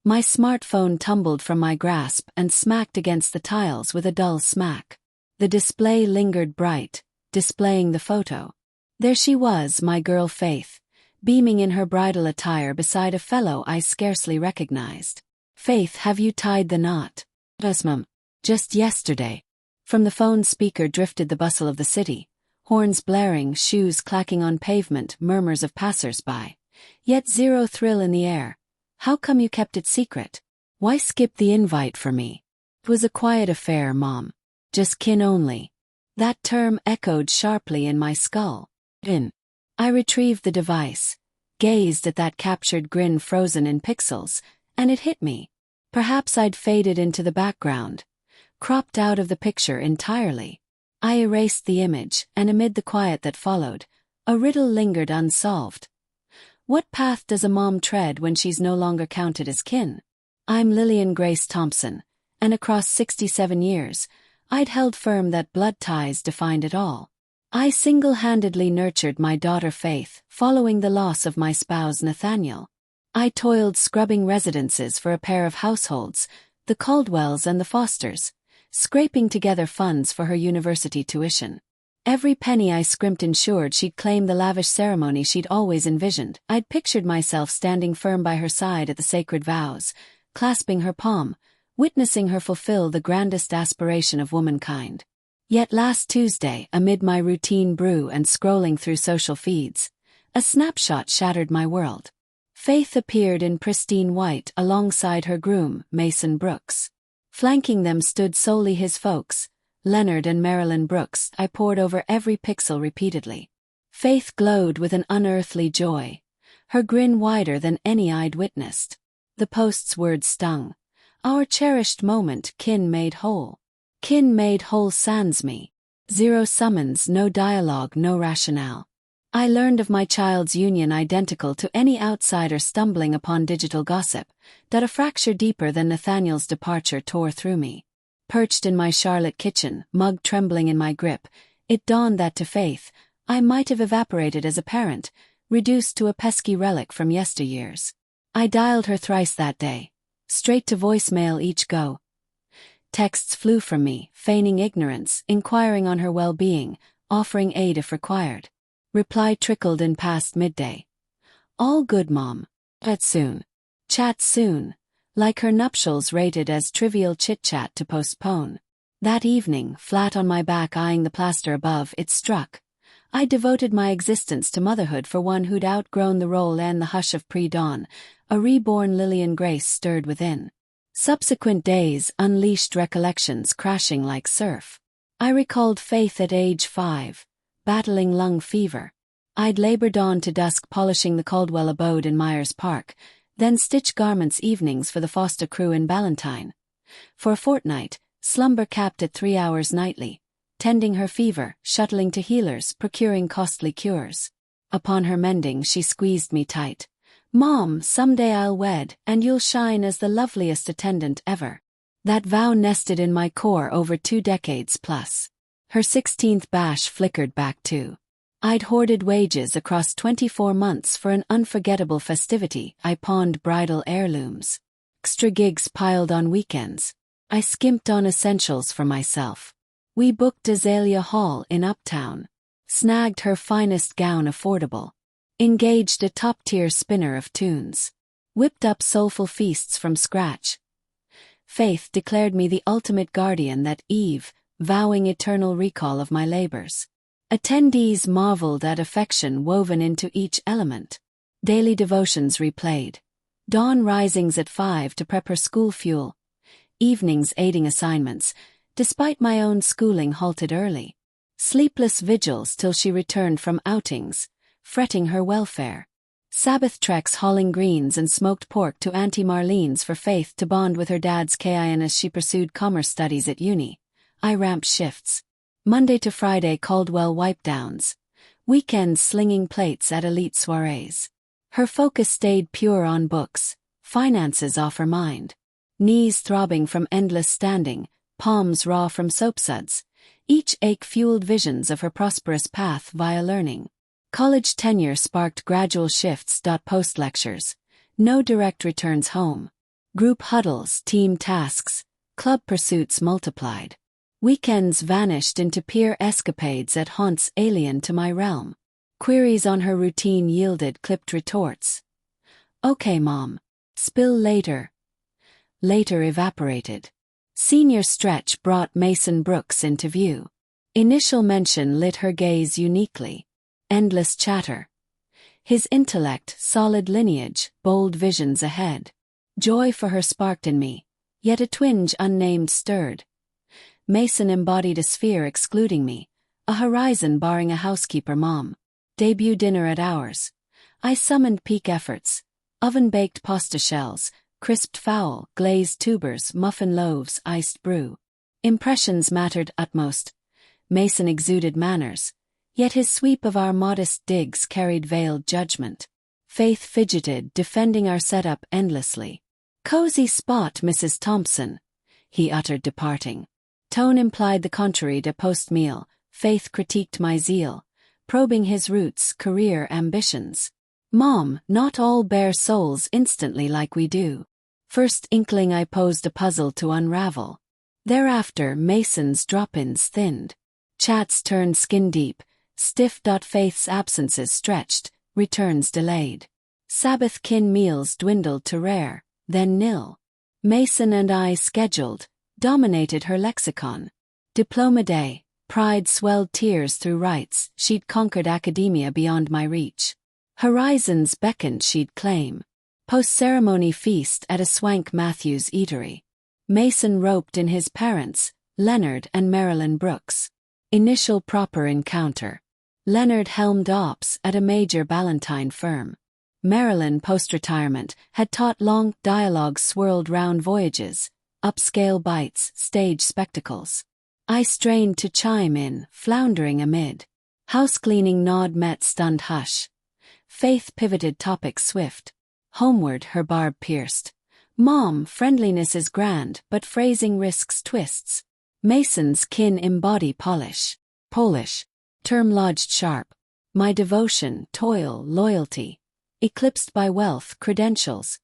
My smartphone tumbled from my grasp and smacked against the tiles with a dull smack. The display lingered bright, displaying the photo. There she was, my girl Faith, beaming in her bridal attire beside a fellow I scarcely recognized. "Faith, have you tied the knot?" "Yes, mum. Just yesterday." From the phone speaker drifted the bustle of the city, horns blaring, shoes clacking on pavement, murmurs of passers-by. Yet zero thrill in the air. "How come you kept it secret? Why skip the invite for me?" "It was a quiet affair, Mom. Just kin only." That term echoed sharply in my skull. I retrieved the device, gazed at that captured grin frozen in pixels, and it hit me. Perhaps I'd faded into the background, cropped out of the picture entirely. I erased the image, and amid the quiet that followed, a riddle lingered unsolved. What path does a mom tread when she's no longer counted as kin? I'm Lillian Grace Thompson, and across 67 years, I'd held firm that blood ties defined it all. I single-handedly nurtured my daughter Faith, following the loss of my spouse Nathaniel. I toiled scrubbing residences for a pair of households, the Caldwells and the Fosters, scraping together funds for her university tuition. Every penny I scrimped ensured she'd claim the lavish ceremony she'd always envisioned. I'd pictured myself standing firm by her side at the sacred vows, clasping her palm, witnessing her fulfill the grandest aspiration of womankind. Yet last Tuesday, amid my routine brew and scrolling through social feeds, a snapshot shattered my world. Faith appeared in pristine white alongside her groom, Mason Brooks. Flanking them stood solely his folks, Leonard and Marilyn Brooks. I pored over every pixel repeatedly. Faith glowed with an unearthly joy, her grin wider than any I'd witnessed. The post's words stung. "Our cherished moment, kin made whole." Kin made whole sans me. Zero summons, no dialogue, no rationale. I learned of my child's union identical to any outsider stumbling upon digital gossip, that a fracture deeper than Nathaniel's departure tore through me. Perched in my Charlotte kitchen, mug trembling in my grip, it dawned that to Faith, I might have evaporated as a parent, reduced to a pesky relic from yesteryears. I dialed her thrice that day, straight to voicemail each go. Texts flew from me, feigning ignorance, inquiring on her well-being, offering aid if required. Reply trickled in past midday. "All good, Mom. Chat soon." Chat soon. Like her nuptials rated as trivial chit-chat to postpone. That evening, flat on my back eyeing the plaster above, it struck. I devoted my existence to motherhood for one who'd outgrown the role and the hush of pre-dawn. A reborn Lillian Grace stirred within. Subsequent days unleashed recollections crashing like surf. I recalled Faith at age 5, battling lung fever. I'd labor dawn to dusk polishing the Caldwell abode in Myers Park, then stitch garments evenings for the Foster crew in Ballantine. For a fortnight, slumber capped at 3 hours nightly, tending her fever, shuttling to healers, procuring costly cures. Upon her mending she squeezed me tight. "Mom, someday I'll wed, and you'll shine as the loveliest attendant ever." That vow nested in my core over 2 decades plus. Her 16th bash flickered back too. I'd hoarded wages across 24 months for an unforgettable festivity. I pawned bridal heirlooms. Extra gigs piled on weekends. I skimped on essentials for myself. We booked Azalea Hall in Uptown. Snagged her finest gown affordable. Engaged a top-tier spinner of tunes. Whipped up soulful feasts from scratch. Faith declared me the ultimate guardian that eve, vowing eternal recall of my labors. Attendees marveled at affection woven into each element. Daily devotions replayed. Dawn risings at 5 to prep her school fuel. Evenings aiding assignments, despite my own schooling halted early. Sleepless vigils till she returned from outings, fretting her welfare. Sabbath treks hauling greens and smoked pork to Auntie Marlene's for Faith to bond with her dad's kin as she pursued commerce studies at uni. I ramped shifts. Monday to Friday Caldwell wipe-downs. Weekends slinging plates at elite soirees. Her focus stayed pure on books, finances off her mind. Knees throbbing from endless standing, palms raw from soapsuds. Each ache fueled visions of her prosperous path via learning. College tenure sparked gradual shifts. Post-lectures. No direct returns home. Group huddles, team tasks, club pursuits multiplied. Weekends vanished into peer escapades at haunts alien to my realm. Queries on her routine yielded clipped retorts. "Okay, Mom." Spill later. Later evaporated. Senior stretch brought Mason Brooks into view. Initial mention lit her gaze uniquely. Endless chatter. His intellect, solid lineage, bold visions ahead. Joy for her sparked in me, yet a twinge unnamed stirred. Mason embodied a sphere excluding me, a horizon barring a housekeeper mom. Debut dinner at ours. I summoned peak efforts. Oven-baked pasta shells, crisped fowl, glazed tubers, muffin loaves, iced brew. Impressions mattered utmost. Mason exuded manners, yet his sweep of our modest digs carried veiled judgment. Faith fidgeted, defending our setup endlessly. "Cozy spot, Mrs. Thompson," he uttered departing. Tone implied the contrary to post-meal. Faith critiqued my zeal, probing his roots, career ambitions. "Mom, not all bare souls instantly like we do." First inkling I posed a puzzle to unravel. Thereafter Mason's drop-ins thinned. Chats turned skin-deep, stiff. Faith's absences stretched, returns delayed. Sabbath-kin meals dwindled to rare, then nil. Mason and I scheduled, dominated her lexicon. Diploma day, pride swelled tears through rites, she'd conquered academia beyond my reach. Horizons beckoned, she'd claim. Post-ceremony feast at a swank Matthews eatery. Mason roped in his parents, Leonard and Marilyn Brooks. Initial proper encounter. Leonard helmed ops at a major Ballantine firm. Marilyn, post-retirement, had taught long dialogues swirled round voyages, upscale bites, stage spectacles. I strained to chime in, floundering amid. Housecleaning nod met stunned hush. Faith pivoted topic swift. Homeward her barb pierced. "Mom, friendliness is grand, but phrasing risks twists." Mason's kin embody polish. Polish. Term lodged sharp. My devotion, toil, loyalty. Eclipsed by wealth, credentials.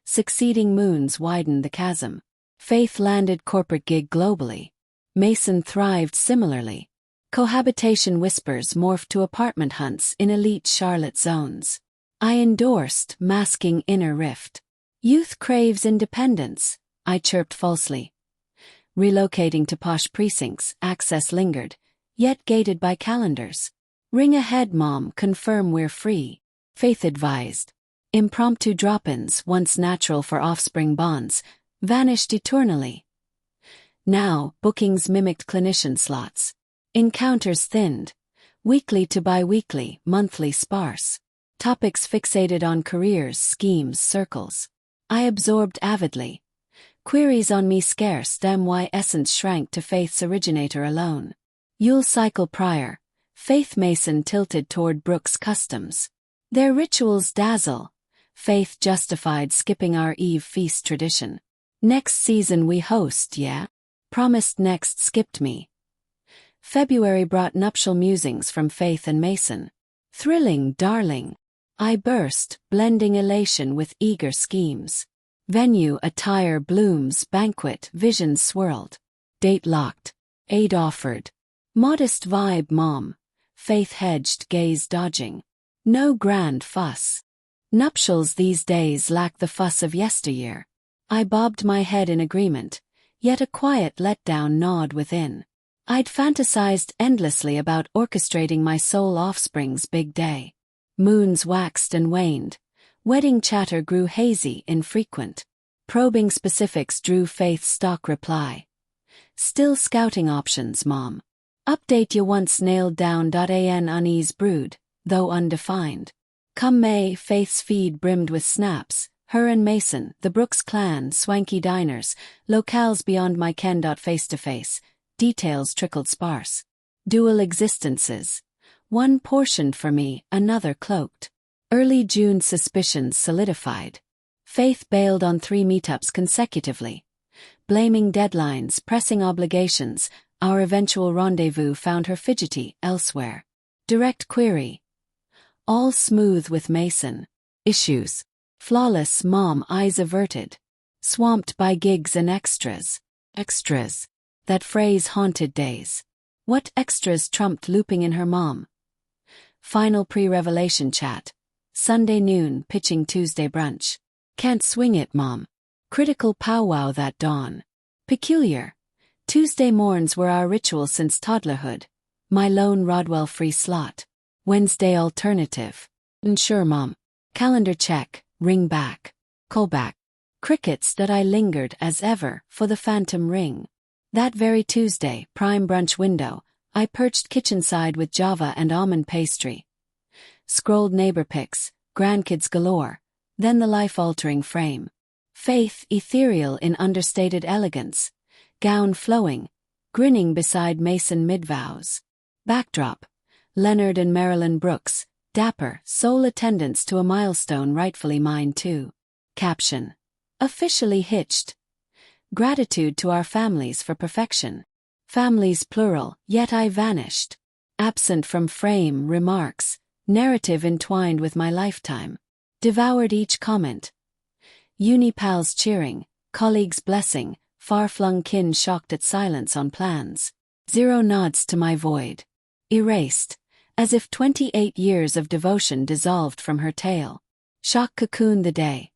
Succeeding moons widened the chasm. Faith landed corporate gig globally. Mason thrived similarly. Cohabitation whispers morphed to apartment hunts in elite Charlotte zones. I endorsed, masking inner rift. "Youth craves independence," I chirped falsely. Relocating to posh precincts, access lingered, yet gated by calendars. "Ring ahead, Mom, confirm we're free." Faith advised. Impromptu drop-ins, once natural for offspring bonds, vanished eternally. Now, bookings mimicked clinician slots. Encounters thinned. Weekly to bi-weekly, monthly sparse. Topics fixated on careers, schemes, circles. I absorbed avidly. Queries on me scarce, why essence shrank to Faith's originator alone. Yule cycle prior, Faith Mason tilted toward Brooks' customs. Their rituals dazzle. Faith justified skipping our Eve feast tradition. "Next season we host, yeah?" Promised next, skipped me. February brought nuptial musings from Faith and Mason. "Thrilling, darling." I burst, blending elation with eager schemes. Venue, attire, blooms, banquet, visions swirled. Date locked. Aid offered. Modest vibe, Mom. Faith hedged, gaze dodging. No grand fuss. Nuptials these days lack the fuss of yesteryear. I bobbed my head in agreement, yet a quiet letdown gnawed within. I'd fantasized endlessly about orchestrating my sole offspring's big day. Moons waxed and waned. Wedding chatter grew hazy, infrequent. Probing specifics drew Faith's stock reply. "Still scouting options, Mom. Update you once nailed down. An unease brewed, though undefined. Come May, Faith's feed brimmed with snaps. Her and Mason, the Brooks clan, swanky diners, locales beyond my ken. Face-to-face, details trickled sparse. Dual existences. One portioned for me, another cloaked. Early June suspicions solidified. Faith bailed on 3 meetups consecutively. Blaming deadlines, pressing obligations, our eventual rendezvous found her fidgety elsewhere. Direct query. All smooth with Mason. Issues. Flawless, Mom, eyes averted. Swamped by gigs and extras. Extras. That phrase haunted days. What extras trumped looping in her mom? Final pre-revelation chat. Sunday noon pitching Tuesday brunch. Can't swing it, mom. Critical powwow that dawn. Peculiar. Tuesday morns were our ritual since toddlerhood. My lone Rodwell-free slot. Wednesday alternative. Sure, mom. Calendar check, ring back. Call back. Crickets that I lingered as ever for the phantom ring. That very Tuesday, prime brunch window, I perched kitchenside with Java and almond pastry. Scrolled neighbor pics, grandkids galore, then the life-altering frame. Faith ethereal in understated elegance, gown flowing, grinning beside Mason mid-vows. Backdrop, Leonard and Marilyn Brooks, dapper, sole attendants to a milestone rightfully mine too. Caption. Officially hitched. Gratitude to our families for perfection. Families plural, yet I vanished. Absent from frame, remarks, narrative entwined with my lifetime. Devoured each comment. Uni pals cheering, colleagues blessing, far-flung kin shocked at silence on plans. Zero nods to my void. Erased, as if 28 years of devotion dissolved from her tale. Shock cocooned the day.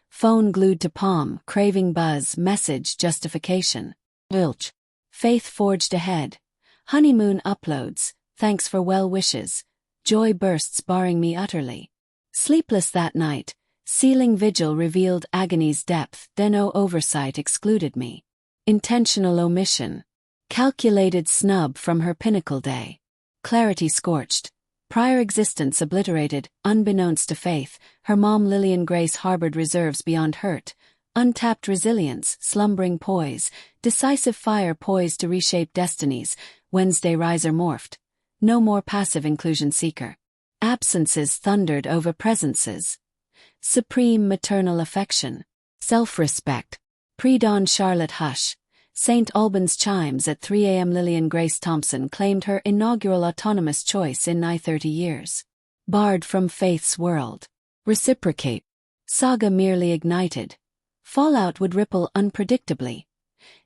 Phone glued to palm, craving buzz, message, justification. Ilch. Faith forged ahead. Honeymoon uploads, thanks for well wishes. Joy bursts barring me utterly. Sleepless that night, sealing vigil revealed agony's depth, then oversight excluded me. Intentional omission. Calculated snub from her pinnacle day. Clarity scorched. Prior existence obliterated, unbeknownst to Faith, her mom Lillian Grace harbored reserves beyond hurt, untapped resilience, slumbering poise, decisive fire poised to reshape destinies. Wednesday riser morphed. No more passive inclusion seeker. Absences thundered over presences. Supreme maternal affection. Self-respect. Pre-dawn Charlotte hush. St. Albans chimes at 3 a.m. Lillian Grace Thompson claimed her inaugural autonomous choice in nigh 30 years. Barred from Faith's world. Reciprocate. Saga merely ignited. Fallout would ripple unpredictably.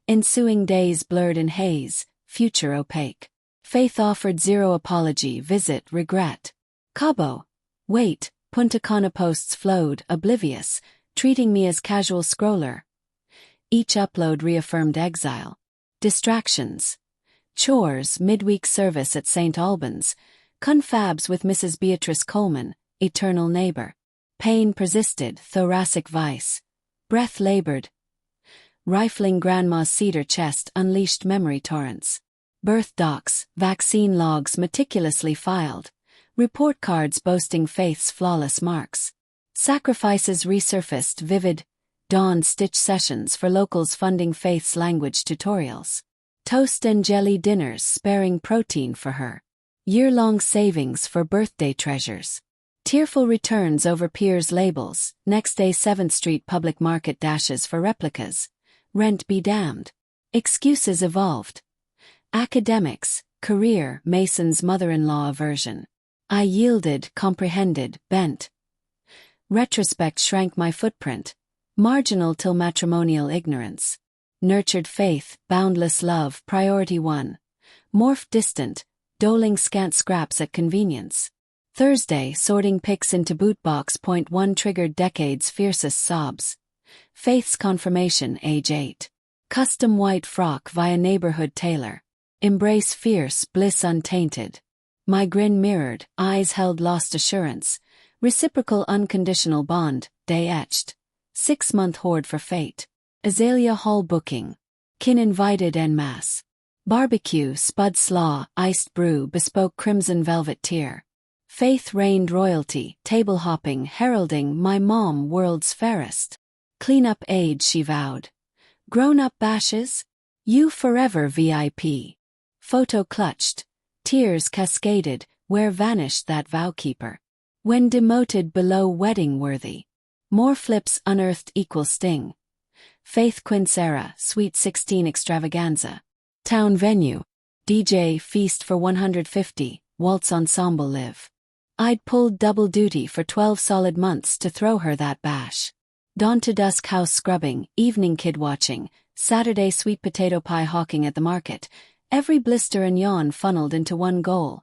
Ensuing days blurred in haze, future opaque. Faith offered zero apology, visit, regret. Cabo. Wait, Punta Cana posts flowed, oblivious, treating me as casual scroller. Each upload reaffirmed exile. Distractions. Chores, midweek service at St. Albans. Confabs with Mrs. Beatrice Coleman, eternal neighbor. Pain persisted, thoracic vice. Breath labored. Rifling grandma's cedar chest unleashed memory torrents. Birth docs, vaccine logs meticulously filed. Report cards boasting Faith's flawless marks. Sacrifices resurfaced, vivid. Dawn stitch sessions for locals funding Faith's language tutorials. Toast and jelly dinners sparing protein for her. Year-long savings for birthday treasures. Tearful returns over peers' labels. Next day 7th Street Public Market dashes for replicas. Rent be damned. Excuses evolved. Academics, career, Mason's mother-in-law aversion. I yielded, comprehended, bent. Retrospect shrank my footprint. Marginal till matrimonial ignorance. Nurtured faith, boundless love, priority one. Morphed distant, doling scant scraps at convenience. Thursday, sorting pics into bootbox. Point one triggered decade's fiercest sobs. Faith's confirmation, age 8. Custom white frock via neighborhood tailor. Embrace fierce, bliss untainted. My grin mirrored, eyes held lost assurance. Reciprocal unconditional bond, day etched. 6-month hoard for fate. Azalea Hall booking. Kin invited en masse. Barbecue, spud slaw, iced brew, bespoke crimson velvet tier. Faith reigned royalty, table hopping, heralding my mom world's fairest. Clean up age, she vowed. Grown up bashes? You forever VIP. Photo clutched. Tears cascaded, where vanished that vow-keeper? When demoted below wedding worthy. More flips unearthed equal sting. Faith Quincera, Sweet 16 extravaganza. Town venue. DJ feast for 150, waltz ensemble live. I'd pulled double duty for 12 solid months to throw her that bash. Dawn to dusk house scrubbing, evening kid watching, Saturday sweet potato pie hawking at the market, every blister and yawn funneled into one goal.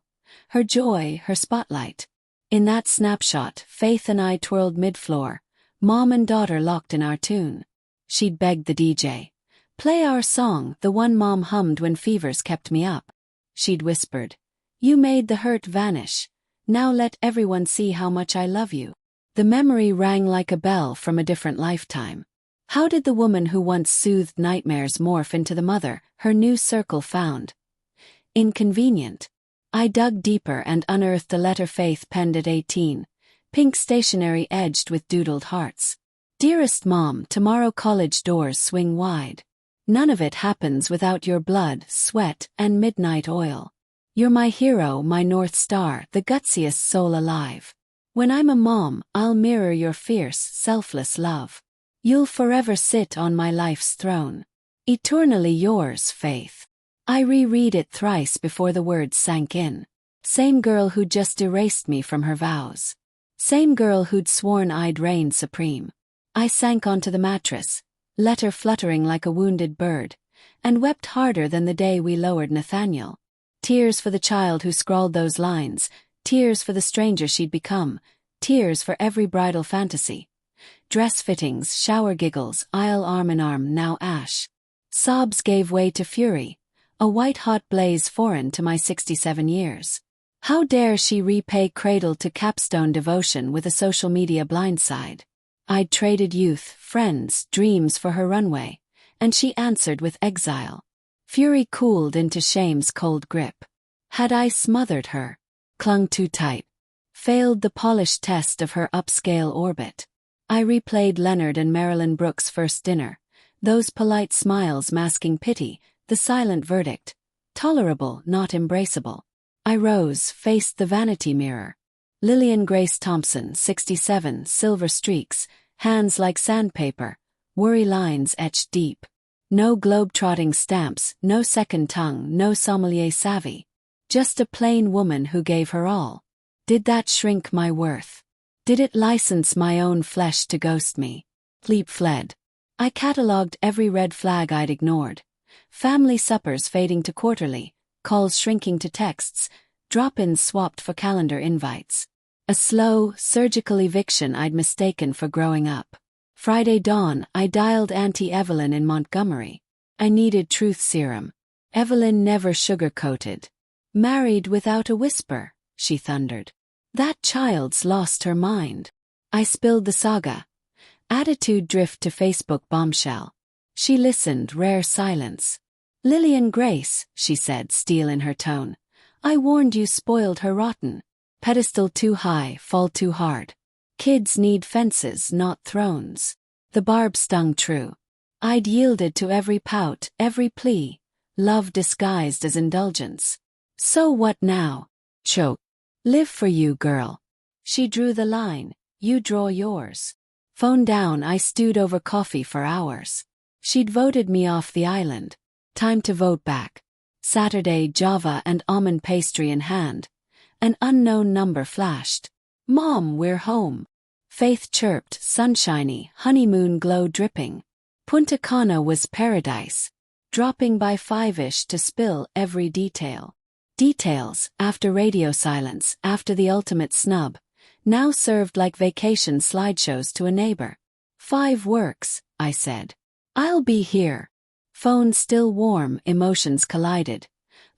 Her joy, her spotlight. In that snapshot, Faith and I twirled mid-floor, mom and daughter locked in our tune. She'd begged the DJ. Play our song, the one mom hummed when fevers kept me up. She'd whispered, "You made the hurt vanish. Now let everyone see how much I love you." The memory rang like a bell from a different lifetime. How did the woman who once soothed nightmares morph into the mother her new circle found? Inconvenient. I dug deeper and unearthed a letter Faith penned at 18, pink stationery edged with doodled hearts. "Dearest Mom, tomorrow college doors swing wide. None of it happens without your blood, sweat, and midnight oil. You're my hero, my North Star, the gutsiest soul alive. When I'm a mom, I'll mirror your fierce, selfless love. You'll forever sit on my life's throne. Eternally yours, Faith." I reread it thrice before the words sank in. Same girl who'd just erased me from her vows. Same girl who'd sworn I'd reign supreme. I sank onto the mattress, letter fluttering like a wounded bird, and wept harder than the day we lowered Nathaniel. Tears for the child who scrawled those lines, tears for the stranger she'd become, tears for every bridal fantasy. Dress fittings, shower giggles, aisle arm in arm, now ash. Sobs gave way to fury, a white-hot blaze foreign to my 67 years. How dare she repay cradle to capstone devotion with a social media blindside? I'd traded youth, friends, dreams for her runway, and she answered with exile. Fury cooled into shame's cold grip. Had I smothered her? Clung too tight? Failed the polished test of her upscale orbit? I replayed Leonard and Marilyn Brooks' first dinner, those polite smiles masking pity, the silent verdict, tolerable, not embraceable. I rose, faced the vanity mirror. Lillian Grace Thompson, 67, silver streaks, hands like sandpaper, worry lines etched deep. No globe-trotting stamps, no second tongue, no sommelier savvy. Just a plain woman who gave her all. Did that shrink my worth? Did it license my own flesh to ghost me? Sleep fled. I catalogued every red flag I'd ignored. Family suppers fading to quarterly, calls shrinking to texts, drop-ins swapped for calendar invites. A slow, surgical eviction I'd mistaken for growing up. Friday dawn, I dialed Auntie Evelyn in Montgomery. I needed truth serum. Evelyn never sugar-coated. "Married without a whisper," she thundered. "That child's lost her mind." I spilled the saga. Attitude drift to Facebook bombshell. She listened, rare silence. "Lillian Grace," she said, steel in her tone. "I warned you spoiled her rotten. Pedestal too high, fall too hard. Kids need fences, not thrones." The barb stung true. I'd yielded to every pout, every plea, love disguised as indulgence. So what now? Choke. "Live for you, girl." She drew the line. "You draw yours." Phone down, I stewed over coffee for hours. She'd voted me off the island. Time to vote back. Saturday, Java and almond pastry in hand. An unknown number flashed. "Mom, we're home." Faith chirped, sunshiny, honeymoon glow dripping. Punta Cana was paradise. Dropping by 5-ish to spill every detail. Details, after radio silence, after the ultimate snub, now served like vacation slideshows to a neighbor. "5 works," I said. "I'll be here." Phone still warm, emotions collided.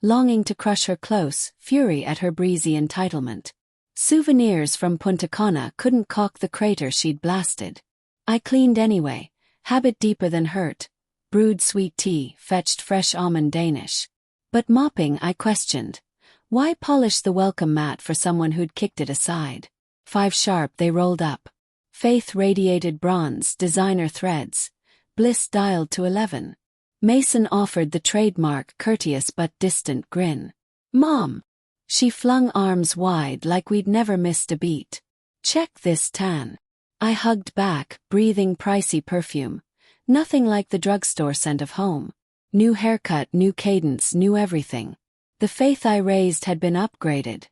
Longing to crush her close, fury at her breezy entitlement. Souvenirs from Punta Cana couldn't caulk the crater she'd blasted. I cleaned anyway, habit deeper than hurt. Brewed sweet tea, fetched fresh almond Danish. But mopping, I questioned. Why polish the welcome mat for someone who'd kicked it aside? 5 sharp, they rolled up. Faith radiated bronze, designer threads. Bliss dialed to 11. Mason offered the trademark courteous but distant grin. "Mom!" She flung arms wide like we'd never missed a beat. "Check this tan." I hugged back, breathing pricey perfume. Nothing like the drugstore scent of home. New haircut, new cadence, new everything. The faith I raised had been upgraded.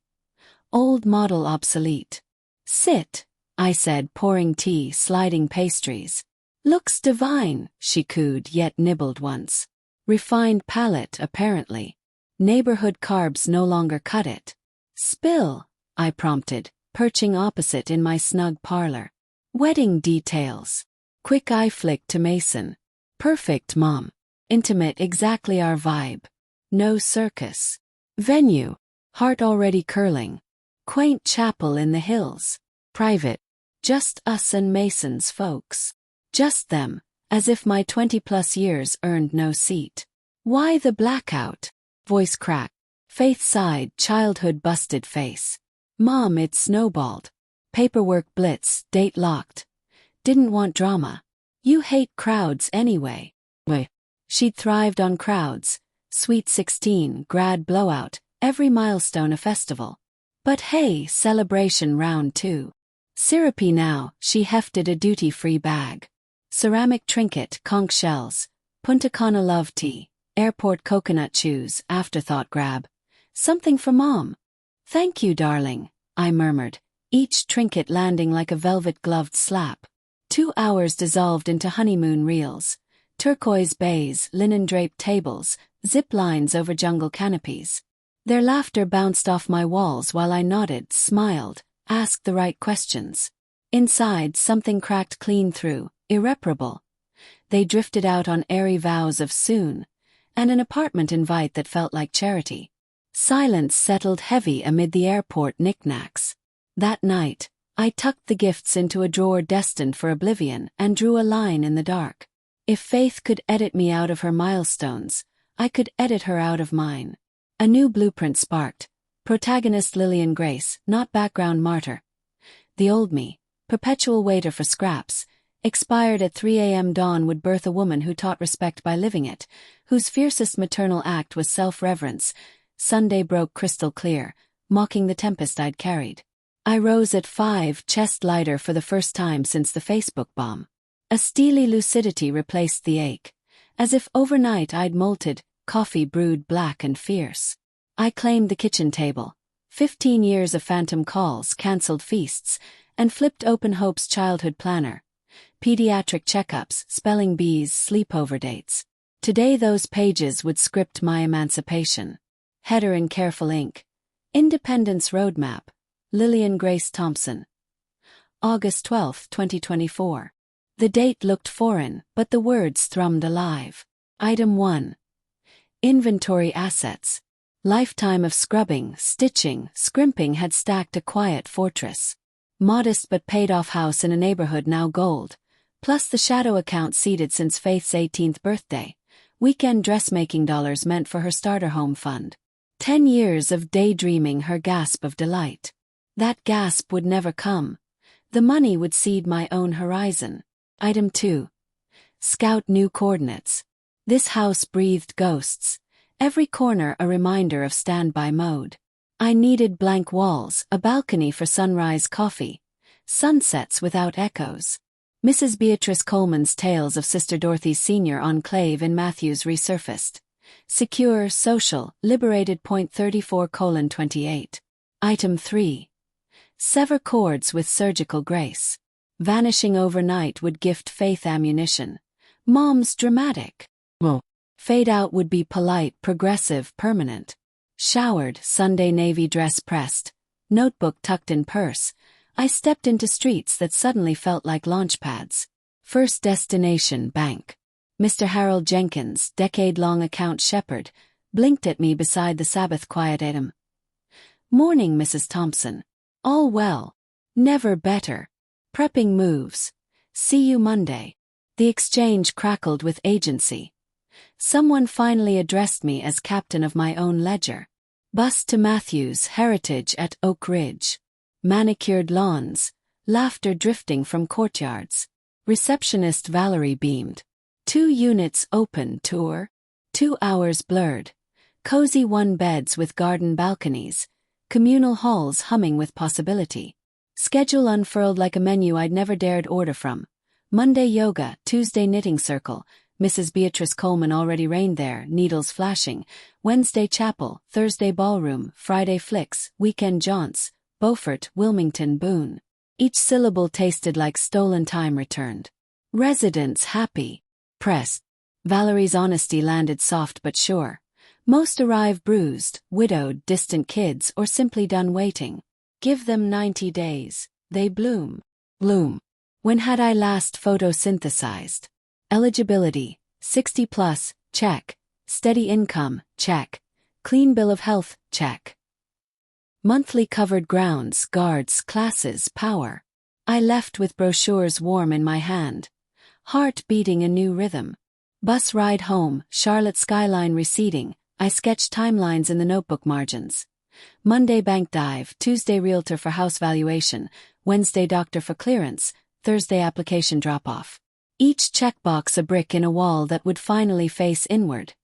Old model obsolete. "Sit," I said, pouring tea, sliding pastries. Looks divine, she cooed, yet nibbled once. Refined palate, apparently. Neighborhood carbs no longer cut it. Spill, I prompted, perching opposite in my snug parlor. Wedding details. Quick eye flick to Mason. Perfect, Mom. Intimate, exactly our vibe. No circus. Venue. Heart already curling. Quaint chapel in the hills. Private. Just us and Mason's folks. Just them, as if my 20+ years earned no seat. Why the blackout? Voice crack. Faith sighed, childhood busted face. Mom, it snowballed. Paperwork blitz, date locked. Didn't want drama. You hate crowds anyway. Wait. She'd thrived on crowds. Sweet 16, grad blowout, every milestone a festival. But hey, celebration round 2. Syrupy now, she hefted a duty-free bag. Ceramic trinket, conch shells. Punta Cana love tea. Airport coconut chews, afterthought grab. Something for Mom. Thank you, darling, I murmured, each trinket landing like a velvet-gloved slap. 2 hours dissolved into honeymoon reels. Turquoise bays, linen-draped tables, zip lines over jungle canopies. Their laughter bounced off my walls while I nodded, smiled, asked the right questions. Inside, something cracked clean through, irreparable. They drifted out on airy vows of soon, and an apartment invite that felt like charity. Silence settled heavy amid the airport knickknacks. That night, I tucked the gifts into a drawer destined for oblivion and drew a line in the dark. If Faith could edit me out of her milestones, I could edit her out of mine. A new blueprint sparked. Protagonist Lillian Grace, not background martyr. The old me, perpetual waiter for scraps, expired at 3 a.m. dawn would birth a woman who taught respect by living it, whose fiercest maternal act was self-reverence. Sunday broke crystal clear, mocking the tempest I'd carried. I rose at 5, chest lighter for the first time since the Facebook bomb. A steely lucidity replaced the ache. As if overnight I'd molted, coffee brewed black and fierce. I claimed the kitchen table. 15 years of phantom calls, cancelled feasts, and flipped open Hope's childhood planner. Pediatric checkups, spelling bees, sleepover dates. Today those pages would script my emancipation. Header in careful ink. Independence Roadmap. Lillian Grace Thompson. August 12, 2024. The date looked foreign, but the words thrummed alive. Item 1. Inventory assets. Lifetime of scrubbing, stitching, scrimping had stacked a quiet fortress. Modest but paid-off house in a neighborhood now gold, plus the shadow account seeded since Faith's 18th birthday. Weekend dressmaking dollars meant for her starter home fund. 10 years of daydreaming, her gasp of delight. That gasp would never come. The money would seed my own horizon. Item 2. Scout new coordinates. This house breathed ghosts. Every corner a reminder of standby mode. I needed blank walls, a balcony for sunrise coffee. Sunsets without echoes. Mrs. Beatrice Coleman's tales of Sister Dorothy's senior enclave in Matthews resurfaced. Secure, social, liberated. 34:28. Item 3. Sever cords with surgical grace. Vanishing overnight would gift Faith ammunition. Mom's dramatic. Fade out would be polite, progressive, permanent. Showered, Sunday navy dress pressed, notebook tucked in purse, I stepped into streets that suddenly felt like launch pads. First destination, bank. Mr. Harold Jenkins, decade-long account shepherd, blinked at me beside the Sabbath quiet item. Morning, Mrs. Thompson. All well. Never better. Prepping moves. See you Monday. The exchange crackled with agency. Someone finally addressed me as captain of my own ledger. Bus to Matthews Heritage at Oak Ridge. Manicured lawns, laughter drifting from courtyards. Receptionist Valerie beamed. 2 units open tour. 2 hours blurred. Cozy 1 beds with garden balconies. Communal halls humming with possibility. Schedule unfurled like a menu I'd never dared order from. Monday yoga, Tuesday knitting circle. Mrs. Beatrice Coleman already reigned there, needles flashing. Wednesday chapel, Thursday ballroom, Friday flicks, weekend jaunts, Beaufort, Wilmington, Boone. Each syllable tasted like stolen time returned. Residents happy. Press. Valerie's honesty landed soft but sure. Most arrive bruised, widowed, distant kids, or simply done waiting. Give them 90 days. They bloom. Bloom. When had I last photosynthesized? Eligibility, 60 plus, check. Steady income, check. Clean bill of health, check. Monthly covered grounds, guards, classes, power. I left with brochures warm in my hand. Heart beating a new rhythm. Bus ride home, Charlotte skyline receding. I sketched timelines in the notebook margins. Monday bank dive, Tuesday realtor for house valuation, Wednesday doctor for clearance, Thursday application drop-off. Each checkbox a brick in a wall that would finally face inward,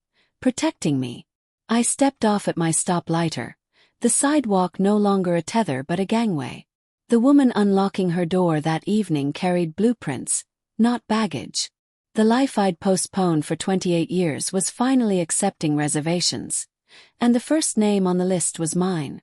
protecting me. I stepped off at my stoplighter. The sidewalk no longer a tether but a gangway. The woman unlocking her door that evening carried blueprints, not baggage. The life I'd postponed for 28 years was finally accepting reservations. And the first name on the list was mine.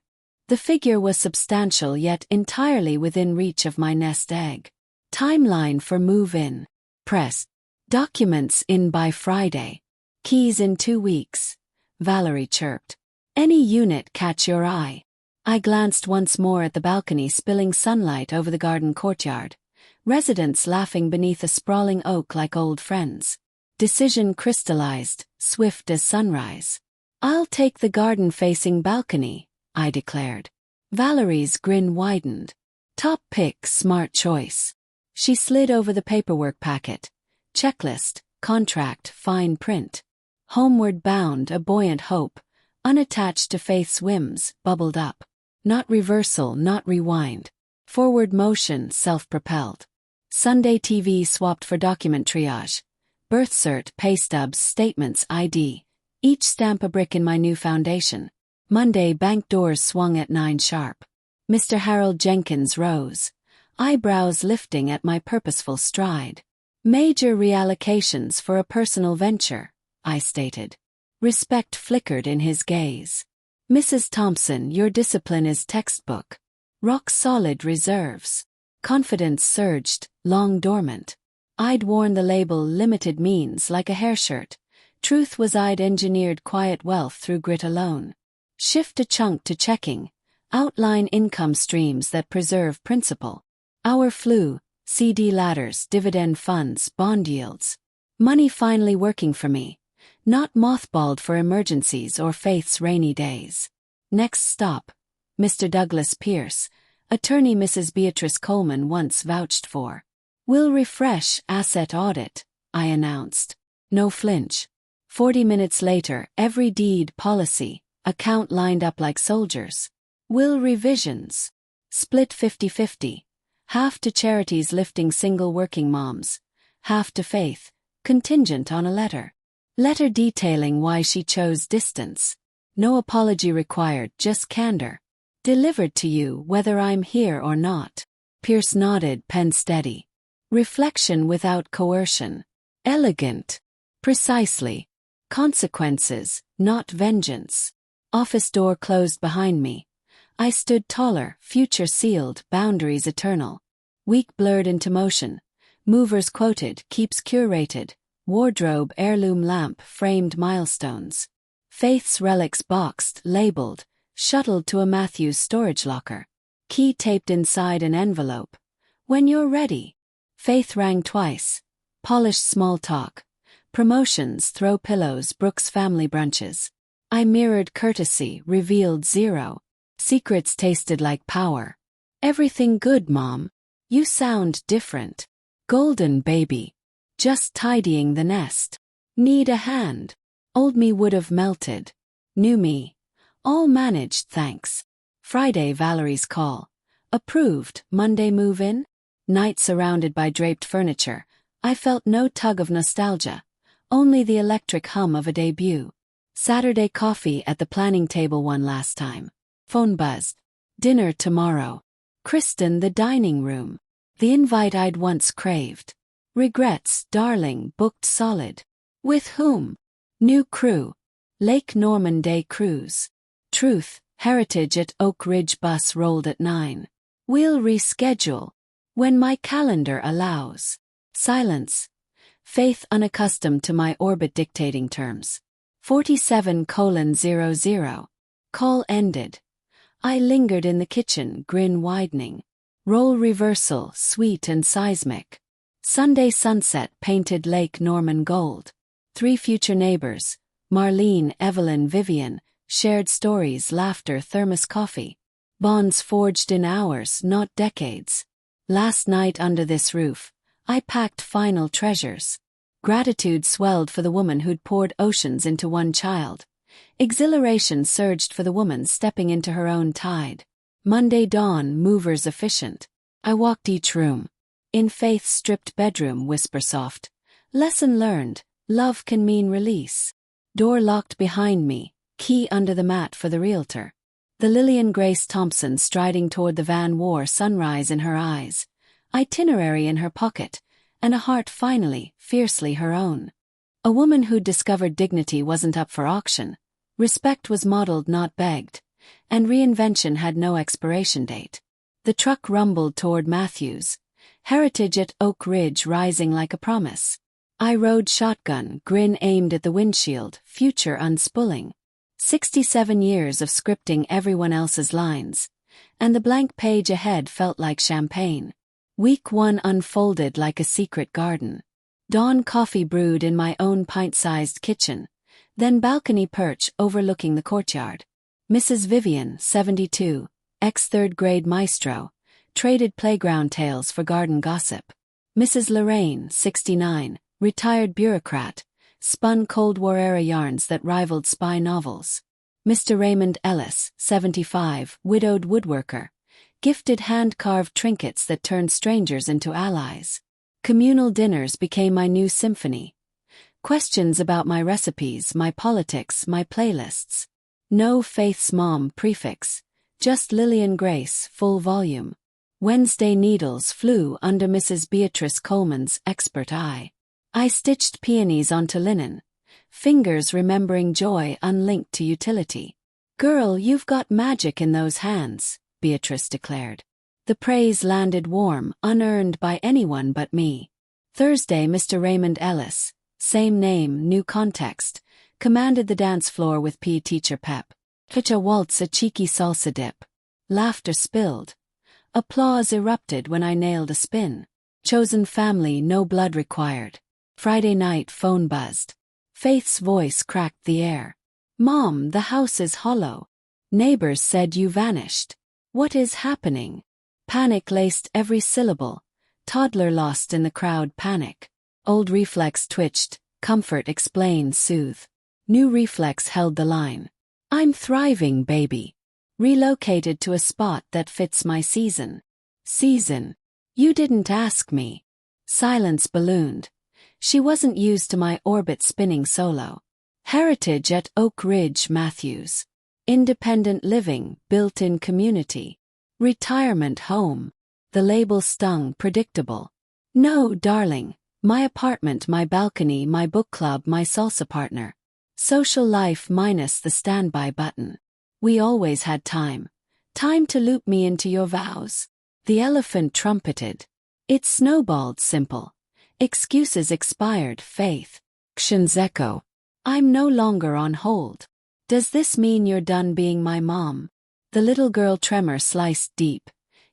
The figure was substantial yet entirely within reach of my nest egg. Timeline for move-in. Press. Documents in by Friday. Keys in 2 weeks. Valerie chirped. Any unit catch your eye? I glanced once more at the balcony spilling sunlight over the garden courtyard. Residents laughing beneath a sprawling oak like old friends. Decision crystallized, swift as sunrise. I'll take the garden-facing balcony, I declared. Valerie's grin widened. Top pick, smart choice. She slid over the paperwork packet. Checklist, contract, fine print. Homeward bound, a buoyant hope, unattached to faith's whims, bubbled up. Not reversal, not rewind. Forward motion, self-propelled. Sunday TV swapped for document triage. Birth cert, pay stubs, statements, ID. Each stamp a brick in my new foundation. Monday bank doors swung at 9 sharp. Mr. Harold Jenkins rose, eyebrows lifting at my purposeful stride. Major reallocations for a personal venture, I stated. Respect flickered in his gaze. Mrs. Thompson, your discipline is textbook. Rock-solid reserves. Confidence surged, long dormant. I'd worn the label limited means like a hair shirt. Truth was I'd engineered quiet wealth through grit alone. Shift a chunk to checking. Outline income streams that preserve principle. Hour flew, CD ladders, dividend funds, bond yields. Money finally working for me. Not mothballed for emergencies or faith's rainy days. Next stop, Mr. Douglas Pierce, attorney Mrs. Beatrice Coleman once vouched for. We'll refresh asset audit, I announced. No flinch. 40 minutes later, every deed, policy, account lined up like soldiers. Will revisions. Split 50-50. Half to charities lifting single working moms. Half to faith, contingent on a letter. Letter detailing why she chose distance. No apology required, just candor. Delivered to you whether I'm here or not. Pierce nodded, pen steady. Reflection without coercion. Elegant. Precisely. Consequences, not vengeance. Office door closed behind me. I stood taller, future sealed, boundaries eternal. Week blurred into motion. Movers quoted, keeps curated. Wardrobe, heirloom lamp, framed milestones. Faith's relics boxed, labeled, shuttled to a Matthews storage locker. Key taped inside an envelope. When you're ready. Faith rang twice. Polished small talk. Promotions, throw pillows, Brooks family brunches. I mirrored courtesy, revealed zero. Secrets tasted like power. Everything good, Mom. You sound different. Golden baby. Just tidying the nest. Need a hand. Old me would have melted. New me. All managed, thanks. Friday Valerie's call. Approved. Monday move in? Night surrounded by draped furniture. I felt no tug of nostalgia. Only the electric hum of a debut. Saturday coffee at the planning table one last time. Phone buzzed. Dinner tomorrow. Kristen the dining room. The invite I'd once craved. Regrets, darling, booked solid. With whom? New crew. Lake Norman Day cruise. Truth, heritage at Oak Ridge bus rolled at 9. We'll reschedule. When my calendar allows. Silence. Faith unaccustomed to my orbit dictating terms. 47:00. Call ended. I lingered in the kitchen, grin widening. Role reversal, sweet and seismic. Sunday sunset painted Lake Norman gold. 3 future neighbors, Marlene, Evelyn, Vivian, shared stories, laughter, thermos coffee. Bonds forged in hours, not decades. Last night under this roof, I packed final treasures. Gratitude swelled for the woman who'd poured oceans into one child. Exhilaration surged for the woman stepping into her own tide. Monday dawn, movers efficient. I walked each room. In Faith's stripped bedroom, whisper soft. Lesson learned, love can mean release. Door locked behind me, key under the mat for the realtor. The Lillian Grace Thompson striding toward the van wore sunrise in her eyes, itinerary in her pocket, and a heart finally, fiercely her own. A woman who'd discovered dignity wasn't up for auction. Respect was modeled, not begged, and reinvention had no expiration date. The truck rumbled toward Matthews, Heritage at Oak Ridge rising like a promise. I rode shotgun, grin aimed at the windshield, future unspooling. 67 years of scripting everyone else's lines, and the blank page ahead felt like champagne. Week 1 unfolded like a secret garden. Dawn coffee brewed in my own pint-sized kitchen, then balcony perch overlooking the courtyard. Mrs. Vivian, 72, ex-third-grade maestro, traded playground tales for garden gossip. Mrs. Lorraine, 69, retired bureaucrat, spun Cold War era yarns that rivaled spy novels. Mr. Raymond Ellis, 75, widowed woodworker, gifted hand-carved trinkets that turned strangers into allies. Communal dinners became my new symphony. Questions about my recipes, my politics, my playlists. No Faith's mom prefix, just Lillian Grace, full volume. Wednesday needles flew under Mrs. Beatrice Coleman's expert eye. I stitched peonies onto linen, fingers remembering joy unlinked to utility. "Girl, you've got magic in those hands," Beatrice declared. The praise landed warm, unearned by anyone but me. Thursday, Mr. Raymond Ellis, same name, new context, commanded the dance floor with PE teacher pep. Pitch a waltz, a cheeky salsa dip. Laughter spilled. Applause erupted when I nailed a spin. Chosen family, no blood required. Friday night, phone buzzed. Faith's voice cracked the air. "Mom, the house is hollow. Neighbors said you vanished. What is happening?" Panic laced every syllable. Toddler lost in the crowd, panic. Old reflex twitched, comfort explained, soothe. New reflex held the line. "I'm thriving, baby. Relocated to a spot that fits my season." Season. You didn't ask me. Silence ballooned. She wasn't used to my orbit spinning solo. Heritage at Oak Ridge, Matthews. Independent living, built-in community. Retirement home. The label stung, predictable. No, darling. My apartment, my balcony, my book club, my salsa partner. Social life minus the standby button. We always had time. Time to loop me into your vows. The elephant trumpeted. It snowballed, simple. Excuses expired, faith. Actions echo. I'm no longer on hold. Does this mean you're done being my mom? The little girl tremor sliced deep.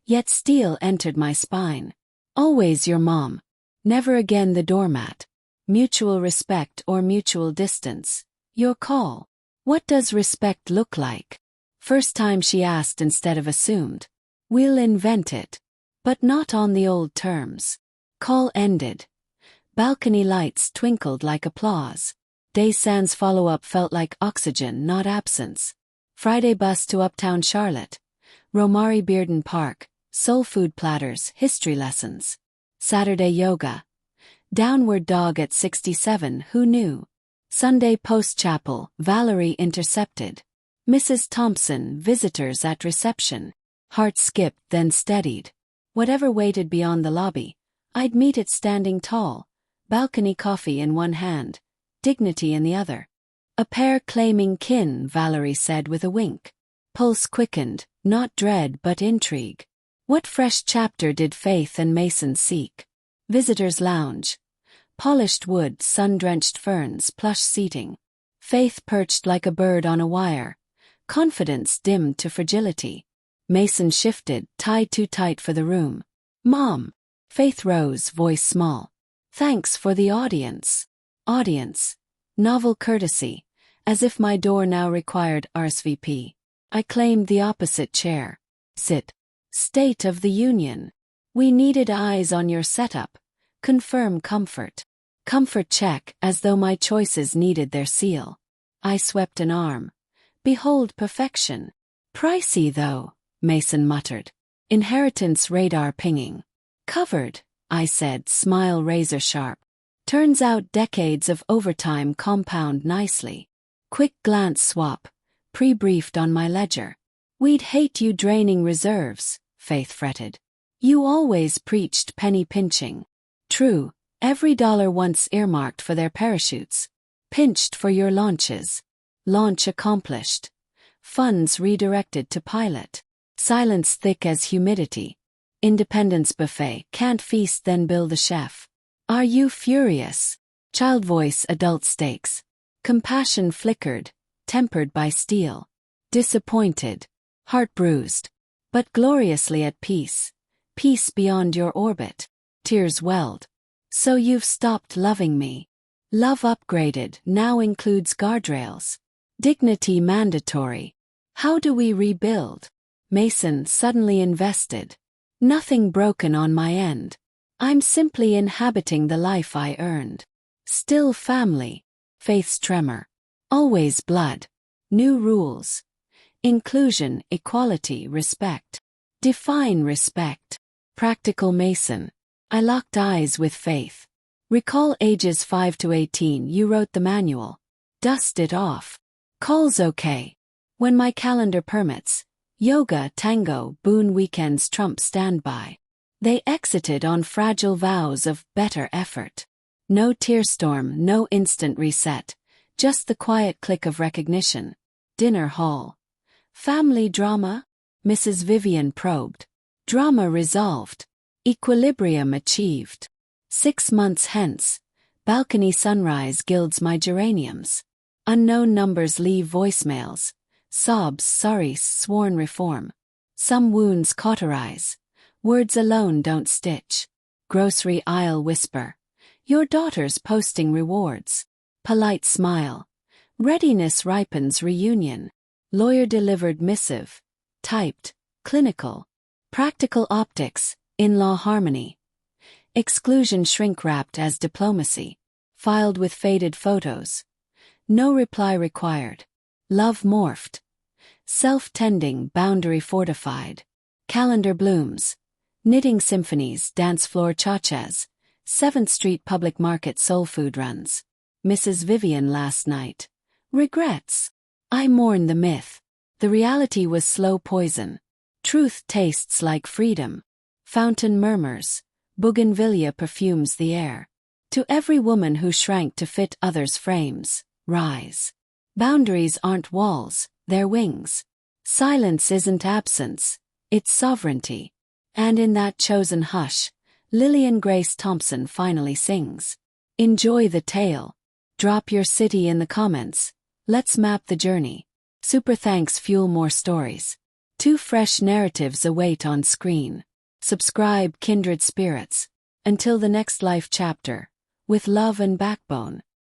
Yet steel entered my spine. Always your mom. Never again the doormat. Mutual respect or mutual distance. Your call. What does respect look like? First time she asked instead of assumed. We'll invent it. But not on the old terms. Call ended. Balcony lights twinkled like applause. Day sans follow-up felt like oxygen, not absence. Friday bus to Uptown Charlotte. Romari Bearden Park. Soul food platters, history lessons. Saturday yoga. Downward dog at 67, who knew? Sunday post-chapel, Valerie intercepted. Mrs. Thompson, visitors at reception. Heart skipped, then steadied. Whatever waited beyond the lobby, I'd meet it standing tall. Balcony coffee in one hand, dignity in the other. A pair claiming kin, Valerie said with a wink. Pulse quickened, not dread but intrigue. What fresh chapter did Faith and Mason seek? Visitors' lounge. Polished wood, sun-drenched ferns, plush seating. Faith perched like a bird on a wire. Confidence dimmed to fragility. Mason shifted, tied too tight for the room. "Mom." Faith rose, voice small. "Thanks for the audience." Audience. Novel courtesy. As if my door now required RSVP. I claimed the opposite chair. "Sit." State of the Union. "We needed eyes on your setup. Confirm comfort." Comfort check, as though my choices needed their seal. I swept an arm. "Behold perfection." "Pricey though," Mason muttered. Inheritance radar pinging. "Covered," I said, smile razor sharp. Turns out decades of overtime compound nicely. Quick glance swap. Pre-briefed on my ledger. "We'd hate you draining reserves," Faith fretted. "You always preached penny pinching." "True, every dollar once earmarked for their parachutes. Pinched for your launches." Launch accomplished. Funds redirected to pilot. Silence thick as humidity. Independence buffet, can't feast then bill the chef. "Are you furious?" Child voice, adult stakes. Compassion flickered, tempered by steel. Disappointed. Heart bruised. But gloriously at peace. Peace beyond your orbit. Tears welled. "So you've stopped loving me." Love upgraded, now includes guardrails. Dignity mandatory. "How do we rebuild?" Mason suddenly invested. "Nothing broken on my end. I'm simply inhabiting the life I earned." Still family. Faith's tremor. Always blood. New rules. Inclusion, equality, respect. Define respect. Practical Mason. I locked eyes with Faith. "Recall ages 5 to 18, you wrote the manual. Dust it off. Calls okay. When my calendar permits. Yoga, tango, boon weekends trump standby." They exited on fragile vows of better effort. No tearstorm, no instant reset. Just the quiet click of recognition. Dinner hall. "Family drama?" Mrs. Vivian probed. "Drama resolved. Equilibrium achieved. 6 months hence. Balcony sunrise gilds my geraniums. Unknown numbers leave voicemails. Sobs, sorry, sworn reform. Some wounds cauterize. Words alone don't stitch. Grocery aisle whisper. Your daughter's posting rewards. Polite smile. Readiness ripens reunion. Lawyer delivered missive. Typed. Clinical. Practical optics. In-law harmony. Exclusion shrink-wrapped as diplomacy. Filed with faded photos. No reply required. Love morphed. Self-tending, boundary fortified. Calendar blooms. Knitting symphonies, dance floor chachas. 7th Street Public Market soul food runs. Mrs. Vivian last night. Regrets. I mourn the myth. The reality was slow poison. Truth tastes like freedom. Fountain murmurs. Bougainvillea perfumes the air. To every woman who shrank to fit others' frames, rise. Boundaries aren't walls, they're wings. Silence isn't absence, it's sovereignty. And in that chosen hush, Lillian Grace Thompson finally sings. Enjoy the tale. Drop your city in the comments. Let's map the journey. Super thanks fuel more stories. 2 fresh narratives await on screen. Subscribe, kindred spirits. Until the next life chapter. With love and backbone.